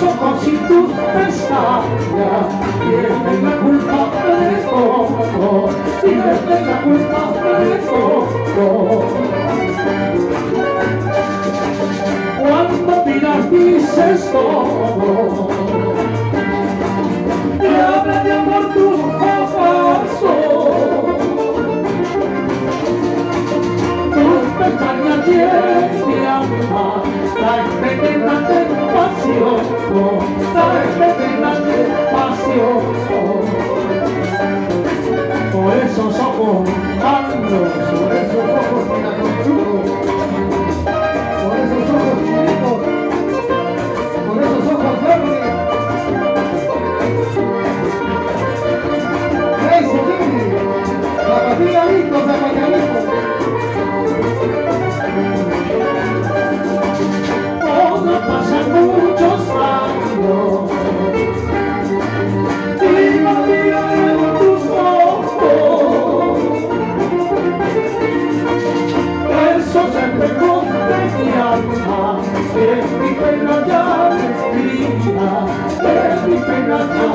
ojos y tus pestañas tienen la culpa de todo, tienen la culpa de todo. Cuando miras dices todo, y habla de amor tus ojos, tus pestañas tienen alma, la envenenante pasión, la envenenante pasión. Por esos ojos malos, por esos ojos miraconchudos, por esos ojos chinitos, por esos ojos verdes. Crazy Jimmy, Zapatilladito, Zapatilladito. Todo pasan muchos años y la vida en tus ojos, esos espejos de mi alma, de mi pena ya alegría, de mi pena ya